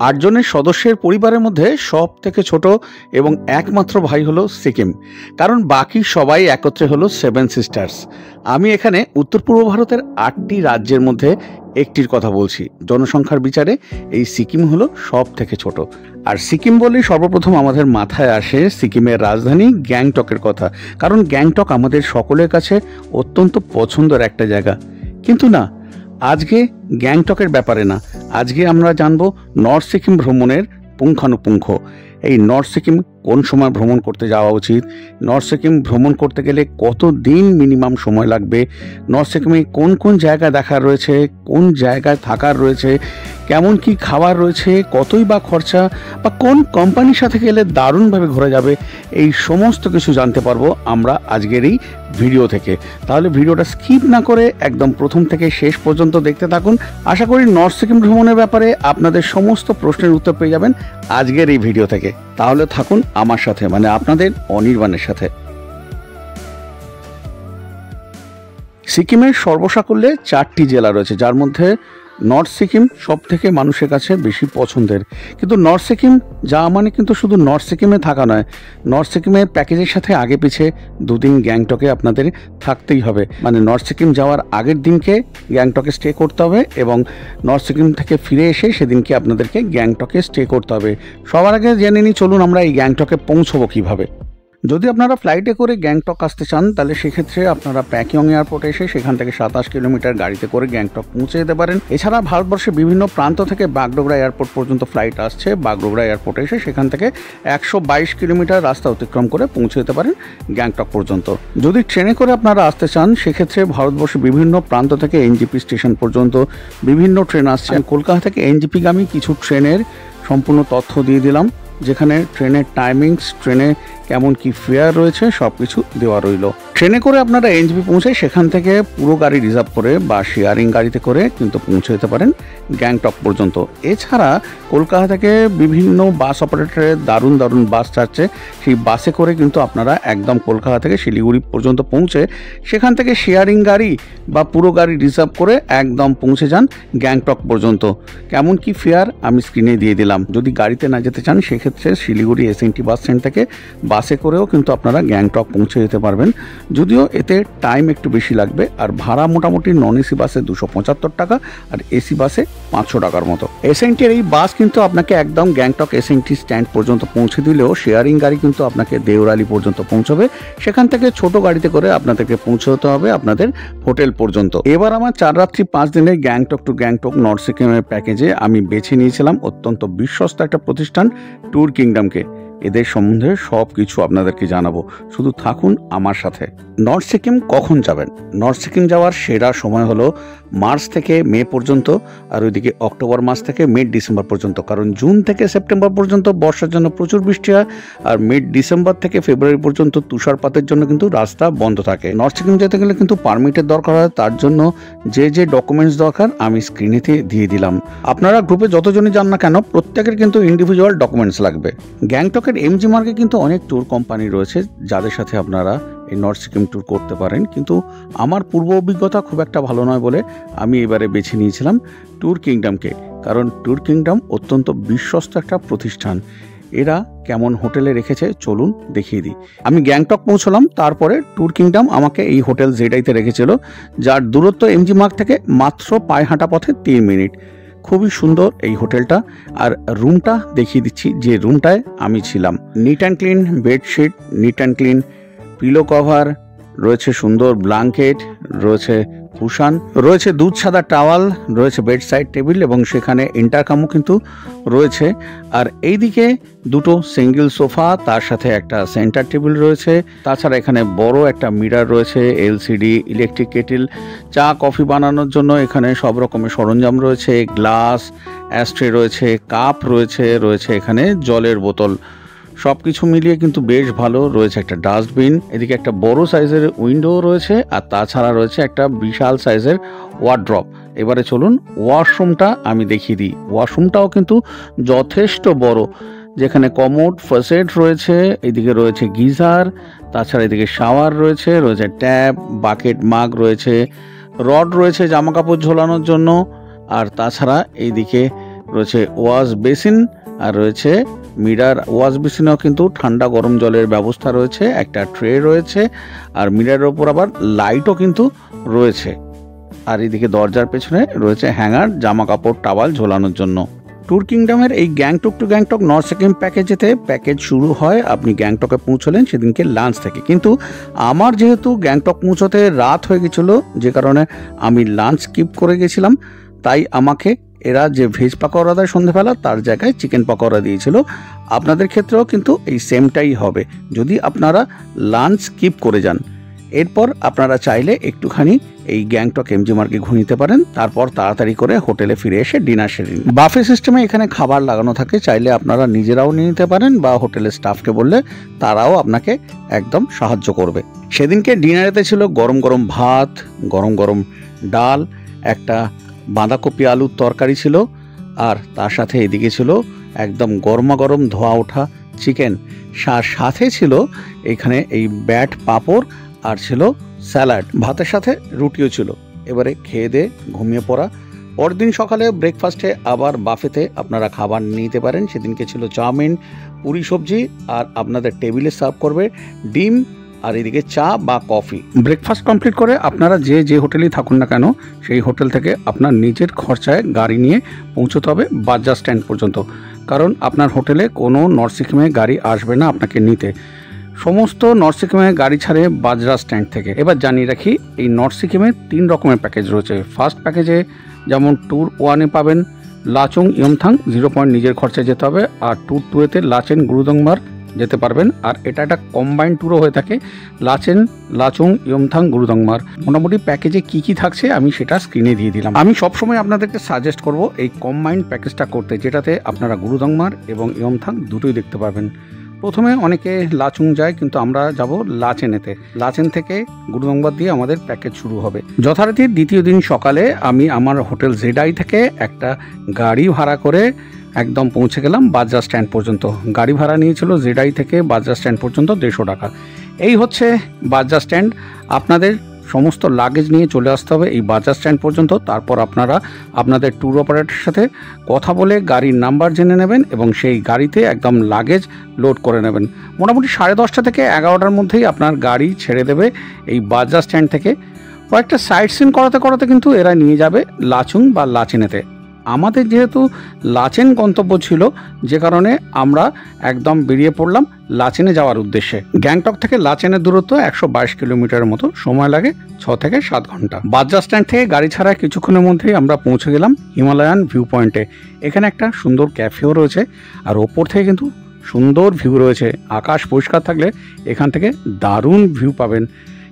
8 জনের সদস্যের পরিবারের মধ্যে সব থেকে ছোট এবং একমাত্র ভাই হলো সিকিম, কারণ বাকি সবাই একত্রে হলো 7 সিস্টার্স। আমি এখানে উত্তর পূর্ব ভারতের 8টি রাজ্যের মধ্যে একটির কথা বলছি। জনসংখ্যার বিচারে এই সিকিম হলো সব থেকে ছোট। আর সিকিম বলেই সর্বপ্রথম আমাদের মাথায় আসে সিকিমের রাজধানী গ্যাংটকের কথা, কারণ গ্যাংটক আমাদের সকলের কাছে অত্যন্ত পছন্দের একটা জায়গা। কিন্তু না, আজকে গ্যাংটকের ব্যাপারে না, আজকে আমরা জানবো নর্থ সিকিম ভ্রমণের পুঙ্খানুপুঙ্খ। এই নর্থ সিকিম কোন সময় ভ্রমণ করতে যাওয়া উচিত, নর্থ সিকিম ভ্রমণ করতে গেলে কত দিন মিনিমাম সময় লাগবে, নর্থ সিকিমে কোন কোন জায়গা দেখার রয়েছে, কোন জায়গায় থাকার রয়েছে, কেমন কি খাবার রয়েছে, কতই বা খরচা, বা কোন কোম্পানির সাথে গেলে দারুণভাবে ঘোরা যাবে, এই সমস্ত কিছু জানতে পারবো আমরা আজকের এই ভিডিও থেকে। তাহলে ভিডিওটা স্কিপ না করে একদম প্রথম থেকে শেষ পর্যন্ত দেখতে থাকুন। আশা করি নর্থ সিকিম ভ্রমণের ব্যাপারে আপনাদের সমস্ত প্রশ্নের উত্তর পেয়ে যাবেন আজকের এই ভিডিও থেকে। তাহলে থাকুন আমার সাথে, মানে আপনাদের অনির্বাণের সাথে। সিকিমের সর্বসাকুল্যে 4টি জেলা রয়েছে, যার মধ্যে নর্থ সিকিম সব থেকে মানুষের কাছে বেশি পছন্দের। কিন্তু নর্থ সিকিম যা মানে কিন্তু শুধু নর্থ সিকিমে থাকা নয়, নর্থ সিকিমের প্যাকেজের সাথে আগে পিছে 2 দিন গ্যাংটকে আপনাদের থাকতেই হবে। মানে নর্থ সিকিম যাওয়ার আগের দিনকে গ্যাংটকে স্টে করতে হবে এবং নর্থ সিকিম থেকে ফিরে এসে সেদিনকে আপনাদেরকে গ্যাংটকে স্টে করতে হবে। সবার আগে জেনে নিই, চলুন আমরা এই গ্যাংটকে পৌঁছবো কীভাবে। যদি আপনারা ফ্লাইটে করে গ্যাংটক আসতে চান, তাহলে সেক্ষেত্রে আপনারা প্যাকিং এয়ারপোর্টে এসে সেখান থেকে 27 কিলোমিটার গাড়িতে করে গ্যাংটক পৌঁছে যেতে পারেন। এছাড়া ভারতবর্ষের বিভিন্ন প্রান্ত থেকে বাগডোগরা এয়ারপোর্ট পর্যন্ত ফ্লাইট আসছে। বাগডোগরা এয়ারপোর্টে এসে সেখান থেকে 122 কিলোমিটার রাস্তা অতিক্রম করে পৌঁছে যেতে পারেন গ্যাংটক পর্যন্ত। যদি ট্রেনে করে আপনারা আসতে চান, সেক্ষেত্রে ভারতবর্ষের বিভিন্ন প্রান্ত থেকে এনজিপি স্টেশন পর্যন্ত বিভিন্ন ট্রেন আসছে। কলকাতা থেকে এনজিপিগামী কিছু ট্রেনের সম্পূর্ণ তথ্য দিয়ে দিলাম, যেখানে ট্রেনের টাইমিংস, ট্রেনে কেমন কি ফেয়ার রয়েছে সব কিছু দেওয়া রইল। ট্রেনে করে আপনারা এনজিপি পৌঁছে সেখান থেকে পুরো গাড়ি রিজার্ভ করে বা শেয়ারিং গাড়িতে করে কিন্তু পৌঁছে যেতে পারেন গ্যাংটক পর্যন্ত। এছাড়া কলকাতা থেকে বিভিন্ন বাস অপারেটরের দারুণ দারুণ বাস ছাড়ছে, সেই বাসে করে কিন্তু আপনারা একদম কলকাতা থেকে শিলিগুড়ি পর্যন্ত পৌঁছে সেখান থেকে শেয়ারিং গাড়ি বা পুরো গাড়ি রিজার্ভ করে একদম পৌঁছে যান গ্যাংটক পর্যন্ত। কেমন কি ফেয়ার আমি স্ক্রিনে দিয়ে দিলাম। যদি গাড়িতে না যেতে চান, সেক্ষেত্রে শিলিগুড়ি এসএনটি বাস স্ট্যান্ড থেকে বাসে করেও কিন্তু আপনারা গ্যাংটক পৌঁছে যেতে পারবেন, যদিও এতে টাইম একটু বেশি লাগবে। আর ভাড়া মোটামুটি নন এসি বাসে 275 টাকা আর এসি বাসে 500 টাকার মতো। এসএনটির এই বাস কিন্তু আপনাকে একদম গ্যাংটক এসএনটি স্ট্যান্ড পর্যন্ত পৌঁছে দিলেও শেয়ারিং গাড়ি কিন্তু আপনাকে দেওরালি পর্যন্ত পৌঁছবে। সেখান থেকে ছোট গাড়িতে করে আপনাদেরকে পৌঁছতে হবে আপনাদের হোটেল পর্যন্ত। এবার আমার 4 রাত্রি 5 দিনের গ্যাংটক টু গ্যাংটক নর্থ সিকিমের প্যাকেজে আমি বেছে নিয়েছিলাম অত্যন্ত বিশ্বস্ত একটা প্রতিষ্ঠান ট্যুর কিংডমকে। এদের সম্বন্ধে সব কিছু আপনাদেরকে জানাবো, শুধু থাকুন আমার সাথে। নর্থ সিকিম কখন যাবেন? নর্থ সিকিম যাওয়ার সেরা সময় হলো মার্চ থেকে মে পর্যন্ত, আর ওইদিকে অক্টোবর মাস থেকে মিড ডিসেম্বর পর্যন্ত। কারণ জুন থেকে সেপ্টেম্বর পর্যন্ত বর্ষার জন্য প্রচুর বৃষ্টি হয়, আর মিড ডিসেম্বর থেকে ফেব্রুয়ারি পর্যন্ত তুষারপাতের জন্য কিন্তু রাস্তা বন্ধ থাকে। নর্থ সিকিম যেতে গেলে কিন্তু পারমিটের দরকার হয়, তার জন্য যে যে ডকুমেন্টস দরকার আমি স্ক্রিনেতে দিয়ে দিলাম। আপনারা গ্রুপে যতজনই যান না কেন, প্রত্যেকের কিন্তু ইন্ডিভিজুয়াল ডকুমেন্টস লাগবে। গ্যাংটকের এমজি মার্গে কিন্তু অনেক ট্যুর কোম্পানি রয়েছে যাদের সাথে আপনারা এই নর্থ সিকিম ট্যুর করতে পারেন, কিন্তু আমার পূর্ব অভিজ্ঞতা খুব একটা ভালো নয় বলে আমি এবারে বেছে নিয়েছিলাম ট্যুর কিংডমকে। কারণ ট্যুর কিংডম অত্যন্ত বিশ্বস্ত একটা প্রতিষ্ঠান। এরা কেমন হোটেলে রেখেছে চলুন দেখিয়ে দিই। আমি গ্যাংটক পৌঁছলাম, তারপরে ট্যুর কিংডম আমাকে এই হোটেল জেডাইতে রেখেছিল, যার দূরত্ব এমজি মার্গ থেকে মাত্র পায়ে হাঁটা পথে 3 মিনিট। খুবই সুন্দর এই হোটেলটা। আর রুমটা দেখিয়ে দিচ্ছি, যে রুমটায় আমি ছিলাম। NEET and clean bedsheet, NEET and clean pillow cover রয়েছে, সুন্দর ব্ল্যাঙ্কেট রয়েছে, কুশান রয়েছে, দুধ সাদা টাওয়াল রয়েছে, বেড সাইড টেবিল এবং সেখানে ইন্টারকামও কিন্তু রয়েছে। আর এইদিকে দুটো সিঙ্গেল সোফা, তার সাথে একটা সেন্টার টেবিল রয়েছে। তাছাড়া এখানে বড় একটা মিরার রয়েছে, এলসিডি, ইলেকট্রিক কেটেল, চা কফি বানানোর জন্য এখানে সব রকমের সরঞ্জাম রয়েছে, গ্লাস, অ্যাস্ট্রে রয়েছে, কাপ রয়েছে, রয়েছে এখানে জলের বোতল। সব কিছু মিলিয়ে কিন্তু বেশ ভালো। রয়েছে একটা ডাস্টবিন, এদিকে একটা বড় সাইজের উইন্ডো রয়েছে, আর তাছাড়া রয়েছে একটা বিশাল সাইজের ওয়ার্ড্রপ। এবারে চলুন ওয়াশরুমটা আমি দেখিয়ে দিই। ওয়াশরুমটাও কিন্তু যথেষ্ট বড়, যেখানে কমোড, ফসেট রয়েছে, এদিকে রয়েছে গিজার, তাছাড়া এদিকে শাওয়ার রয়েছে, রয়েছে ট্যাপ, বাকেট, মাগ রয়েছে, রড রয়েছে জামা কাপড় ঝোলানোর জন্য। আর তাছাড়া এইদিকে রয়েছে ওয়াশ বেসিন, আর রয়েছে মিরার। ওয়াশ বেসিনেও কিন্তু ঠান্ডা গরম জলের ব্যবস্থা রয়েছে, একটা ট্রে রয়েছে, আর মিরারের ওপর আবার লাইটও কিন্তু রয়েছে। আর এদিকে দরজার পেছনে রয়েছে হ্যাঙ্গার, জামা কাপড় টাওয়াল ঝোলানোর জন্য। ট্যুর কিংডমের এই গ্যাংটক টু গ্যাংটক নর্থ সিকিম প্যাকেজেতে প্যাকেজ শুরু হয় আপনি গ্যাংটকে পৌঁছলেন সেদিনকে লাঞ্চ থেকে। কিন্তু আমার যেহেতু গ্যাংটক পৌঁছতে রাত হয়ে গেছিলো, যে কারণে আমি লাঞ্চ স্কিপ করে গেছিলাম, তাই আমাকে এরা যে ভেজ পাকোড়া দেয় সন্ধ্যেবেলা তার জায়গায় চিকেন পাকোড়া দিয়েছিল। আপনাদের ক্ষেত্রেও কিন্তু এই সেমটাই হবে যদি আপনারা লাঞ্চ স্কিপ করে যান। এরপর আপনারা চাইলে একটুখানি এই গ্যাংটক এমজি মার্গে ঘুরে নিতে পারেন, তারপর তাড়াতাড়ি করে হোটেলে ফিরে এসে ডিনার সেরে নিন। বাফে সিস্টেমে এখানে খাবার লাগানো থাকে, চাইলে আপনারা নিজেরাও নিয়ে নিতে পারেন বা হোটেলের স্টাফকে বললে তারাও আপনাকে একদম সাহায্য করবে। সেদিনকে ডিনারেতে ছিল গরম গরম ভাত, গরম গরম ডাল, একটা বাঁধাকপি আলুর তরকারি ছিল, আর তার সাথে এদিকে ছিল একদম গরমা গরম ধোয়া ওঠা চিকেন, সাথে ছিল এখানে এই ব্যাট পাঁপড়, আর ছিল স্যালাড, ভাতের সাথে রুটিও ছিল। এবারে খেয়ে দিয়ে ঘুমিয়ে পড়া। পরদিন সকালে ব্রেকফাস্টে আবার বাফেতে আপনারা খাবার নিতে পারেন। সেদিনকে ছিল চাউমিন, পুরি সবজি, আর আপনাদের টেবিলে সার্ভ করবে ডিম, আর এদিকে চা বা কফি। ব্রেকফাস্ট কমপ্লিট করে আপনারা যে হোটেলেই থাকুন না কেন, সেই হোটেল থেকে আপনার নিজের খরচায় গাড়ি নিয়ে পৌঁছতে হবে বাজার স্ট্যান্ড পর্যন্ত, কারণ আপনার হোটেলে কোনো নর্থ সিকিমে গাড়ি আসবে না আপনাকে নিতে। সমস্ত নর্থ সিকিমে গাড়ি ছাড়ে বাজরা স্ট্যান্ড থেকে। এবার জানিয়ে রাখি, এই নর্থ সিকিমে 3 রকমের প্যাকেজ রয়েছে। ফার্স্ট প্যাকেজে যেমন ট্যুর 1-এ পাবেন লাচুং ইয়মথাং 0 পয়েন্ট নিজের খরচায় যেতে হবে, আর ট্যুর 2-এতে লাচেন গুরুদংমার যেতে পারবেন, আর এটা একটা কম্বাইন্ড ট্যুরও হয়ে থাকে, লাচেন লাচুং ইয়মথাং গুরুদংমার। মোটামুটি প্যাকেজে কি কি থাকছে আমি সেটা স্ক্রিনে দিয়ে দিলাম। আমি সবসময় আপনাদেরকে সাজেস্ট করব এই কম্বাইন্ড প্যাকেজটা করতে, যেটাতে আপনারা গুরুদংমার এবং ইয়মথাং দুটোই দেখতে পাবেন। প্রথমে অনেকে লাচুং যায়, কিন্তু আমরা যাব লাচেনেতে। লাচেন থেকে গুরুদংবার দিয়ে আমাদের প্যাকেজ শুরু হবে। যথারীতি দ্বিতীয় দিন সকালে আমি আমার হোটেল জেডাই থেকে একটা গাড়ি ভাড়া করে একদম পৌঁছে গেলাম বাজরা স্ট্যান্ড পর্যন্ত। গাড়ি ভাড়া নিয়েছিল জেডাই থেকে বাজরা স্ট্যান্ড পর্যন্ত 150 টাকা। এই হচ্ছে বাজরা স্ট্যান্ড। আপনাদের সমস্ত লাগেজ নিয়ে চলে আসতে হবে এই বাজার স্ট্যান্ড পর্যন্ত। তারপর আপনারা আপনাদের ট্যুর অপারেটরের সাথে কথা বলে গাড়ির নাম্বার জেনে নেবেন এবং সেই গাড়িতে একদম লাগেজ লোড করে নেবেন। মোটামুটি 10:30 থেকে 11টার মধ্যেই আপনার গাড়ি ছেড়ে দেবে এই বাজার স্ট্যান্ড থেকে। কয়েকটা সাইট সিন করাতে করাতে কিন্তু এরা নিয়ে যাবে লাচুং বা লাচেনেতে। আমাদের যেহেতু লাচেন গন্তব্য ছিল, যে কারণে আমরা একদম বেরিয়ে পড়লাম লাচেনে যাওয়ার উদ্দেশ্যে। গ্যাংটক থেকে লাচেনের দূরত্ব 122 কিলোমিটারের মতো, সময় লাগে 6 থেকে 7 ঘন্টা। বাজরা স্ট্যান্ড থেকে গাড়ি ছাড়া কিছুক্ষণের মধ্যেই আমরা পৌঁছে গেলাম হিমালয়ান ভিউ পয়েন্টে। এখানে একটা সুন্দর ক্যাফেও রয়েছে, আর ওপর থেকে কিন্তু সুন্দর ভিউ রয়েছে। আকাশ পরিষ্কার থাকলে এখান থেকে দারুণ ভিউ পাবেন,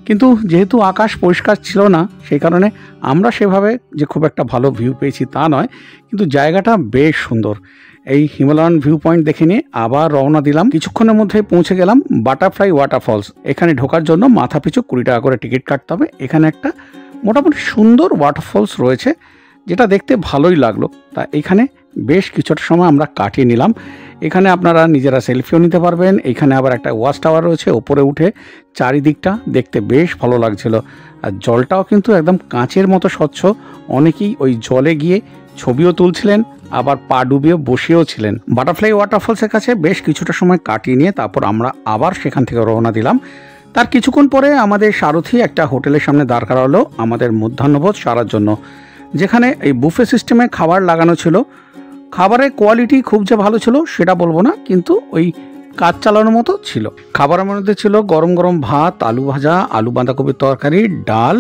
কিন্তু যেহেতু আকাশ পরিষ্কার ছিল না, সেই কারণে আমরা সেভাবে যে খুব একটা ভালো ভিউ পেয়েছি তা নয়, কিন্তু জায়গাটা বেশ সুন্দর। এই হিমালয়ান ভিউ পয়েন্ট দেখে নিয়ে আবার রওনা দিলাম। কিছুক্ষণের মধ্যে পৌঁছে গেলাম বাটারফ্লাই ওয়াটারফলস। এখানে ঢোকার জন্য মাথা পিছু 20 টাকা করে টিকিট কাটতে হবে। এখানে একটা মোটামুটি সুন্দর ওয়াটারফলস রয়েছে, যেটা দেখতে ভালোই লাগলো। তা এখানে বেশ কিছুটা সময় আমরা কাটিয়ে নিলাম। এখানে আপনারা নিজেরা সেলফিও নিতে পারবেন। এখানে আবার একটা ওয়াচ টাওয়ার রয়েছে, ওপরে উঠে চারিদিকটা দেখতে বেশ ভালো লাগছিল। আর জলটাও কিন্তু একদম কাঁচের মতো স্বচ্ছ। অনেকেই ওই জলে গিয়ে ছবিও তুলছিলেন, আবার পা ডুবিয়ে বসেও ছিলেন। বাটারফ্লাই ওয়াটারফলসের কাছে বেশ কিছুটা সময় কাটিয়ে নিয়ে তারপর আমরা আবার সেখান থেকে রওনা দিলাম। তার কিছুক্ষণ পরে আমাদের সারথি একটা হোটেলের সামনে দাঁড় করালো আমাদের মধ্যাহ্নভোজ সারার জন্য, যেখানে এই বুফে সিস্টেমে খাবার লাগানো ছিল। খাবারের কোয়ালিটি খুব যে ভালো ছিল সেটা বলবো না, কিন্তু ওই কাজ চালানোর মতো ছিল। খাবারের মধ্যে ছিল গরম গরম ভাত, আলু ভাজা, আলু বাঁধাকপির তরকারি, ডাল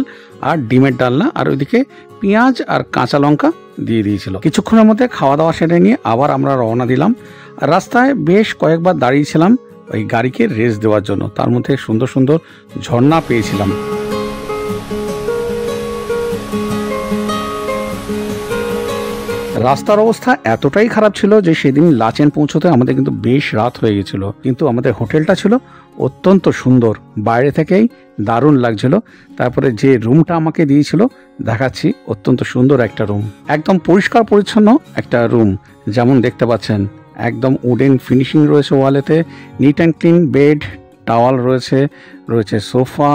আর ডিমের ডালনা, আর ওইদিকে পেঁয়াজ আর কাঁচা লঙ্কা দিয়ে দিয়েছিল। কিছুক্ষণের মধ্যে খাওয়া দাওয়া সেরে নিয়ে আবার আমরা রওনা দিলাম। রাস্তায় বেশ কয়েকবার দাঁড়িয়েছিলাম ওই গাড়িকে রেস্ট দেওয়ার জন্য। তার মধ্যে সুন্দর সুন্দর ঝর্ণা পেয়েছিলাম। রাস্তার অবস্থা এতটাই খারাপ ছিল যে সেদিন লাচেন পৌঁছতে আমাদের কিন্তু বেশ রাত হয়ে গেছিল, কিন্তু আমাদের হোটেলটা ছিল অত্যন্ত সুন্দর, বাইরে থেকেই দারুণ লাগছিল। তারপরে যে রুমটা আমাকে দিয়েছিল দেখাচ্ছি, অত্যন্ত সুন্দর একটা রুম, একদম পরিষ্কার পরিচ্ছন্ন একটা রুম, যেমন দেখতে পাচ্ছেন একদম উডেন ফিনিশিং রয়েছে ওয়ালেতে, neat and clean bed, towel রয়েছে, রয়েছে সোফা,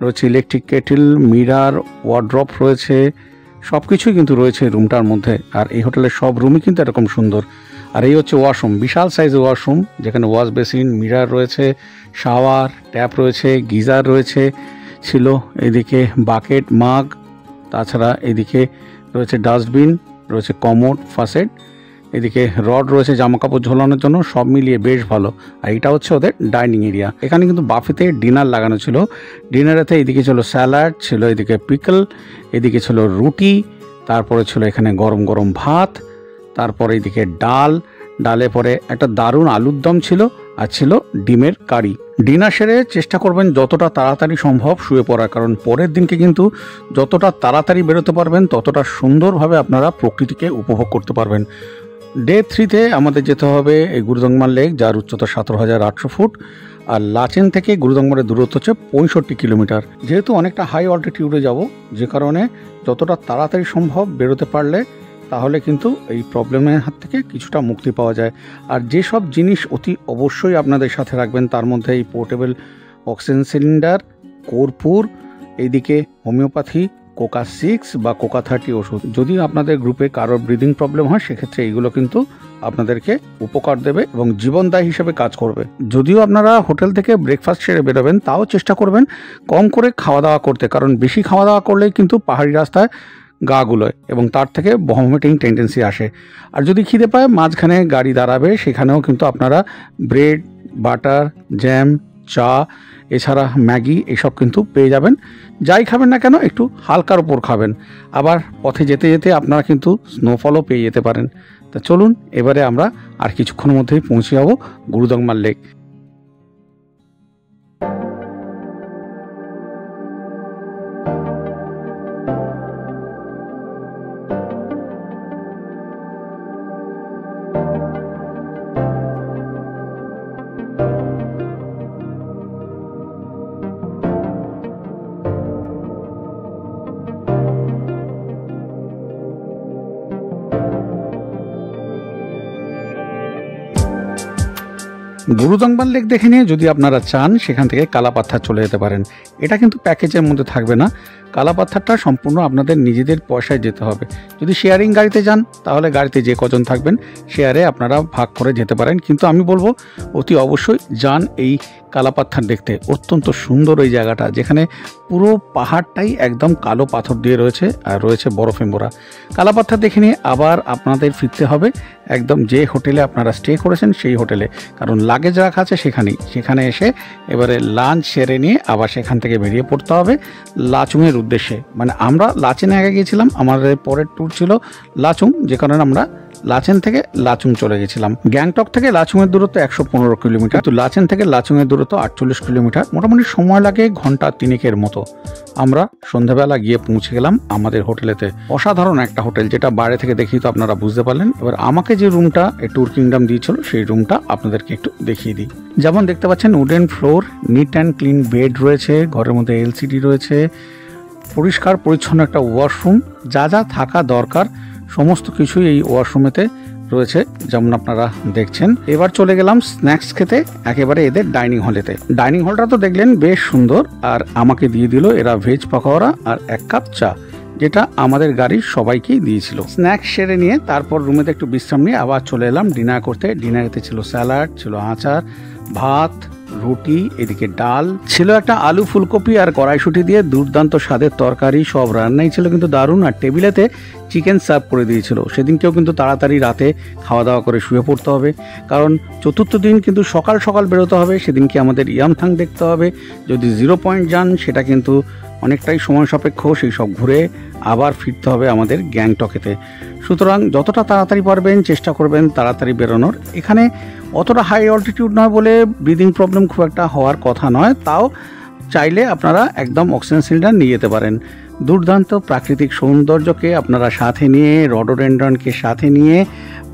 রয়েছে ইলেকট্রিক কেটেল, মিরার, ওয়ার্ড্রপ রয়েছে, সব কিছুই কিন্তু রয়েছে রুমটার মধ্যে। আর এই হোটেলের সব রুমই কিন্তু এরকম সুন্দর। আর এই হচ্ছে ওয়াশরুম, বিশাল সাইজের ওয়াশরুম, যেখানে ওয়াশ বেসিন, মিরার রয়েছে, শাওয়ার, ট্যাপ রয়েছে, গিজার রয়েছে ছিল, এদিকে বাকেট, মাগ, তাছাড়া এদিকে রয়েছে ডাস্টবিন, রয়েছে কমোড, ফাসেট, এদিকে রড রয়েছে জামা কাপড় ঝোলানোর জন্য। সব মিলিয়ে বেশ ভালো। আর এটা হচ্ছে ওদের ডাইনিং এরিয়া। এখানে কিন্তু বাফেতে ডিনার লাগানো ছিল। ডিনারেতে এদিকে ছিল স্যালাড, ছিল এদিকে পিকল, এদিকে ছিল রুটি, তারপরে ছিল এখানে গরম গরম ভাত, তারপরে এদিকে ডাল, ডালে পরে একটা দারুণ আলুর দম ছিল, আর ছিল ডিমের কারি। ডিনার সেরে চেষ্টা করবেন যতটা তাড়াতাড়ি সম্ভব শুয়ে পড়ার, কারণ পরের দিনকে কিন্তু যতটা তাড়াতাড়ি বেরোতে পারবেন ততটা সুন্দরভাবে আপনারা প্রকৃতিকে উপভোগ করতে পারবেন। ডে 3-তে আমাদের যেতে হবে এই গুরুদংমার লেক, যার উচ্চতা 17,800 ফুট। আর লাচেন থেকে গুরুদংমারের দূরত্ব হচ্ছে 65 কিলোমিটার। যেহেতু অনেকটা হাই অল্টিটিউডে যাব, যে কারণে যতটা তাড়াতাড়ি সম্ভব বেরোতে পারলে তাহলে কিন্তু এই প্রবলেমের হাত থেকে কিছুটা মুক্তি পাওয়া যায়। আর যেসব জিনিস অতি অবশ্যই আপনাদের সাথে রাখবেন তার মধ্যে এই পোর্টেবল অক্সিজেন সিলিন্ডার, কর্পূর, এইদিকে হোমিওপ্যাথি, কোকা 6 বা কোকা 30 ওষুধ। যদি আপনাদের গ্রুপে কারোর ব্রিদিং প্রবলেম হয় সেক্ষেত্রে এইগুলো কিন্তু আপনাদেরকে উপকার দেবে এবং জীবনদায়ী হিসেবে কাজ করবে। যদিও আপনারা হোটেল থেকে ব্রেকফাস্ট সেরে বেরোবেন, তাও চেষ্টা করবেন কম করে খাওয়া দাওয়া করতে, কারণ বেশি খাওয়া দাওয়া করলেই কিন্তু পাহাড়ি রাস্তায় গা গুলোয় এবং তার থেকে ভমিটিং টেন্ডেন্সি আসে। আর যদি খিদে পায়, মাঝখানে গাড়ি দাঁড়াবে, সেখানেও কিন্তু আপনারা ব্রেড, বাটার, জ্যাম, চা, এছাড়া ম্যাগি এসব কিন্তু পেয়ে যাবেন। যাই খাবেন না কেন একটু হালকার ওপর খাবেন। আবার পথে যেতে যেতে আপনারা কিন্তু স্নোফলও পেয়ে যেতে পারেন। তা চলুন, এবারে আমরা আর কিছুক্ষণের মধ্যেই পৌঁছে যাব গুরুদংমার লেক। গুরুদংমার লেক দেখে নিয়ে যদি আপনারা চান সেখান থেকে কালাপাথর চলে যেতে পারেন। এটা কিন্তু প্যাকেজের মধ্যে থাকবে না। কালাপাথরটা সম্পূর্ণ আপনাদের নিজেদের পয়সায় যেতে হবে। যদি শেয়ারিং গাড়িতে যান তাহলে গাড়িতে যে কজন থাকবেন শেয়ারে আপনারা ভাগ করে যেতে পারেন, কিন্তু আমি বলবো অতি অবশ্যই যান এই কালাপাথর দেখতে। অত্যন্ত সুন্দর এই জায়গাটা, যেখানে পুরো পাহাড়টাই একদম কালো পাথর দিয়ে রয়েছে আর রয়েছে বরফে মোড়া। কালাপাথর দেখে নিয়ে আবার আপনাদের ফিরতে হবে একদম যে হোটেলে আপনারা স্টে করেছেন সেই হোটেলে, কারণ লাগেজ রাখা আছে সেখানে এসে এবারে লাঞ্চ সেরে নিয়ে আবার সেখান থেকে বেরিয়ে পড়তে হবে লাচুংয়ের উদ্দেশ্যে। মানে আমরা লাচেনে আগে গিয়েছিলাম, আমাদের পরের ট্যুর ছিল লাচুং, যে কারণে আমরা লাচেন থেকে লাচুং চলে গেছিলাম। গ্যাংটক থেকে লাচুংয়ের দূরত্ব 115 কিলোমিটার, তো লাচেন থেকে লাচুংয়ের দূরত্ব 48 কিলোমিটার। মোটামুটি সময় লাগে ঘন্টা 3-এর মতো। আমরা সন্ধ্যাবেলা গিয়ে পৌঁছে গেলাম আমাদের হোটেলেতে। অসাধারণ একটা হোটেল, যেটা বাইরে থেকে দেখি তো আপনারা বুঝতে পারলেন। এবার আমাকে যে রুমটা ট্যুর কিংডম দিয়েছিল সেই রুমটা আপনাদেরকে একটু দেখিয়ে দিই। যেমন দেখতে পাচ্ছেন wooden floor, NEET and clean bed রয়েছে, ঘরের মধ্যে এলসিডি রয়েছে, পরিষ্কার পরিচ্ছন্ন একটা ওয়াশরুম, যা যা থাকা দরকার সমস্ত কিছুই এই ওয়াশরুমেতে রয়েছে যেমন আপনারা দেখছেন। এবার চলে গেলাম স্ন্যাক্স খেতে একেবারে এদের ডাইনিং হলেতে। ডাইনিং হলটা তো দেখলেন বেশ সুন্দর, আর আমাকে দিয়ে দিল এরা ভেজ পাকোড়া আর 1 কাপ চা, যেটা আমাদের গাড়ির সবাইকেই দিয়েছিল। স্ন্যাক্স সেরে নিয়ে তারপর রুমেতে একটু বিশ্রাম নিয়ে আবার চলে এলাম ডিনার করতে। ডিনারেতে ছিল স্যালাড, ছিল আচার, ভাত, রুটি, এদিকে ডাল ছিল, একটা আলু ফুলকপি আর কড়াইশুঁটি দিয়ে দুর্দান্ত স্বাদের তরকারি। সব রান্নাই ছিল কিন্তু দারুণ। আর টেবিলেতে চিকেন সার্ভ করে দিয়েছিল। সেদিনকেও কিন্তু তাড়াতাড়ি রাতে খাওয়া দাওয়া করে শুয়ে পড়তে হবে, কারণ চতুর্থ দিন কিন্তু সকাল সকাল বেরোতে হবে। সেদিনকে আমাদের ইয়ামথাং দেখতে হবে। যদি 0 পয়েন্ট যান সেটা কিন্তু অনেকটাই সময় সাপেক্ষ, সেই সব ঘুরে আবার ফিরতে হবে আমাদের গ্যাংটকেতে। সুতরাং যতটা তাড়াতাড়ি পারবেন চেষ্টা করবেন তাড়াতাড়ি বেরোনোর। এখানে অতটা হাই অল্টিটিউড নয় বলে ব্রিদিং প্রবলেম খুব একটা হওয়ার কথা নয়, তাও চাইলে আপনারা একদম অক্সিজেন সিলিন্ডার নিয়ে যেতে পারেন। দুর্দান্ত প্রাকৃতিক সৌন্দর্যকে আপনারা সাথে নিয়ে, রডোডেন্ড্রনকে সাথে নিয়ে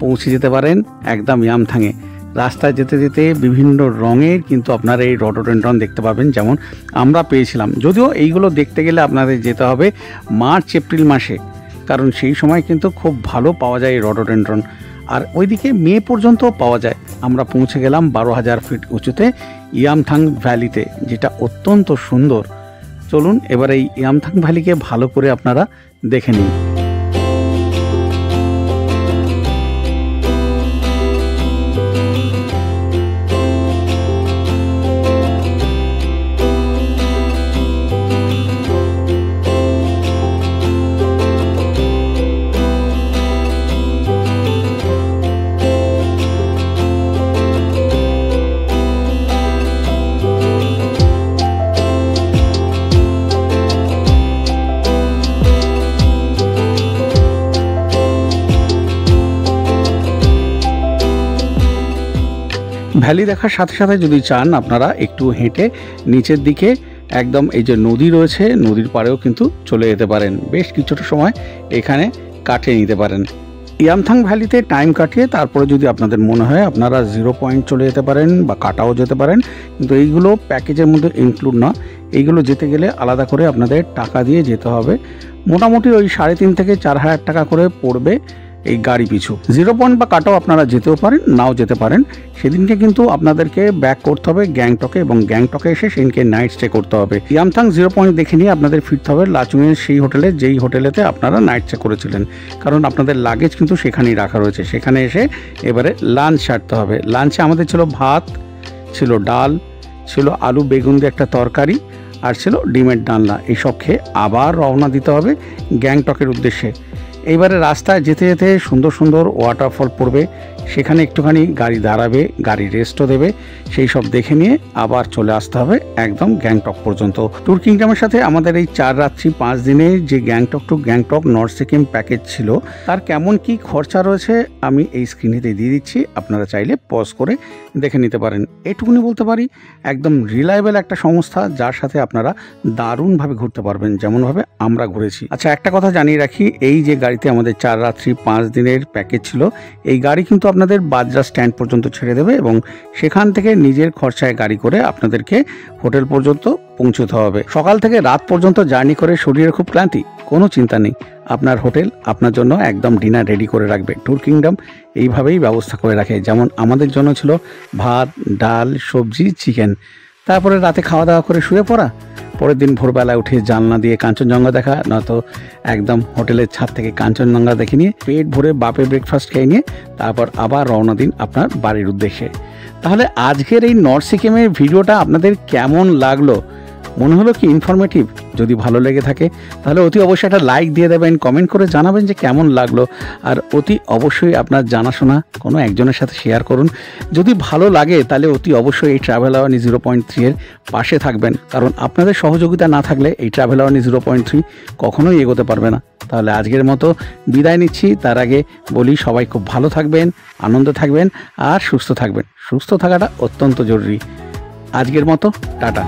পৌঁছে যেতে পারেন একদম ইয়ামথাংয়ে। রাস্তায় যেতে যেতে বিভিন্ন রঙের কিন্তু আপনারা এই রডোডেন্ড্রন দেখতে পাবেন, যেমন আমরা পেয়েছিলাম। যদিও এইগুলো দেখতে গেলে আপনাদের যেতে হবে মার্চ এপ্রিল মাসে, কারণ সেই সময় কিন্তু খুব ভালো পাওয়া যায় এই রডোডেন্ড্রন। আর ওইদিকে মে পর্যন্ত পাওয়া যায়। আমরা পৌঁছে গেলাম 12,000 ফিট উঁচুতে ইয়ামথাং ভ্যালিতে, যেটা অত্যন্ত সুন্দর। চলুন এবার এই ইয়ামথাং ভ্যালিকে ভালো করে আপনারা দেখে নিন। ভ্যালি দেখার সাথে সাথে যদি চান আপনারা একটু হেঁটে নিচের দিকে একদম এই যে নদী রয়েছে, নদীর পাড়েও কিন্তু চলে যেতে পারেন। বেশ কিছুটা সময় এখানে কাটিয়ে নিতে পারেন। ইয়ামথাং ভ্যালিতে টাইম কাটিয়ে তারপরে যদি আপনাদের মনে হয় আপনারা 0 পয়েন্ট চলে যেতে পারেন বা কাটাও যেতে পারেন, কিন্তু এইগুলো প্যাকেজের মধ্যে ইনক্লুড না। এইগুলো যেতে গেলে আলাদা করে আপনাদের টাকা দিয়ে যেতে হবে। মোটামুটি ওই 3.5 থেকে 4,000 টাকা করে পড়বে এই গাড়ি পিছু। 0 পয়েন্ট বা কাটাও আপনারা যেতেও পারেন, নাও যেতে পারেন। সেদিনকে কিন্তু আপনাদেরকে ব্যাক করতে হবে গ্যাংটকে, এবং গ্যাংটকে এসে সেদিনকে নাইট স্টে করতে হবে। ইয়ামথাং 0 পয়েন্ট দেখে নিয়ে আপনাদের ফিরতে হবে লাচুংয়ের সেই হোটেলে, যেই হোটেলেতে আপনারা নাইট স্টে করেছিলেন, কারণ আপনাদের লাগেজ কিন্তু সেখানেই রাখা রয়েছে। সেখানে এসে এবারে লাঞ্চ সারতে হবে। লাঞ্চে আমাদের ছিল ভাত, ছিল ডাল, ছিল আলু বেগুন দিয়ে একটা তরকারি, আর ছিল ডিমের ডালনা। এইসব খেয়ে আবার রওনা দিতে হবে গ্যাংটকের উদ্দেশ্যে। এইবারে রাস্তায় যেতে যেতে সুন্দর সুন্দর ওয়াটারফল পড়বে, সেখানে একটুখানি গাড়ি দাঁড়াবে, গাড়ি রেস্টও দেবে। সেই সব দেখে নিয়ে আবার চলে আসতে হবে একদম গ্যাংটক পর্যন্ত। ট্যুর কিংডমের সাথে আমাদের এই 4 রাত্রি 5 দিনের যে Gangtok to Gangtok north Sikkim package ছিল, তার কেমন কি খরচা রয়েছে আমি এই স্ক্রিনেতে দিয়ে দিচ্ছি, আপনারা চাইলে পজ করে দেখে নিতে পারেন। এটুকুনি বলতে পারি একদম রিলায়েবল একটা সংস্থা, যার সাথে আপনারা দারুণভাবে ঘুরতে পারবেন, যেমনভাবে আমরা ঘুরেছি। আচ্ছা, একটা কথা জানিয়ে রাখি, এই যে গাড়িতে আমাদের 4 রাত্রি 5 দিনের প্যাকেজ ছিল, এই গাড়ি কিন্তু আপনাদের বাজরা স্ট্যান্ড পর্যন্ত ছেড়ে দেবে, এবং সেখান থেকে নিজের খরচায় গাড়ি করে আপনাদেরকে হোটেল পর্যন্ত পৌঁছতে হবে। সকাল থেকে রাত পর্যন্ত জার্নি করে শরীরে খুব ক্লান্তি, কোনো চিন্তা নেই, আপনার হোটেল আপনার জন্য একদম ডিনার রেডি করে রাখবে। ট্যুর কিংডম এইভাবেই ব্যবস্থা করে রাখে। যেমন আমাদের জন্য ছিল ভাত, ডাল, সবজি, চিকেন, তারপরে রাতে খাওয়া দাওয়া করে শুয়ে পড়া, পরের দিন ভোরবেলায় উঠে জানলা দিয়ে কাঞ্চনজঙ্ঘা দেখা, নয়তো একদম হোটেলের ছাদ থেকে কাঞ্চনজঙ্ঘা দেখে নিয়ে পেট ভরে বাপে ব্রেকফাস্ট খেয়ে নিয়ে তারপর আবার রওনা দিন আপনার বাড়ির উদ্দেশ্যে। তাহলে আজকের এই নর্থ সিকিমের ভিডিওটা আপনাদের কেমন লাগলো? মনে হলো কি ইনফরমেটিভ? যদি ভালো লেগে থাকে তাহলে অতি অবশ্যই একটা লাইক দিয়ে দেবেন, কমেন্ট করে জানাবেন যে কেমন লাগলো, আর অতি অবশ্যই আপনার জানাশোনা কোনো একজনের সাথে শেয়ার করুন। যদি ভালো লাগে তাহলে অতি অবশ্যই এই ট্রাভেল আওয়ানি 0.3 এর পাশে থাকবেন, কারণ আপনাদের সহযোগিতা না থাকলে এই ট্রাভেল আওয়ানি 0.3 কখনোই এগোতে পারবে না। তাহলে আজকের মতো বিদায় নিচ্ছি। তার আগে বলি, সবাই খুব ভালো থাকবেন, আনন্দে থাকবেন আর সুস্থ থাকবেন। সুস্থ থাকাটা অত্যন্ত জরুরি। আজকের মতো টাটা।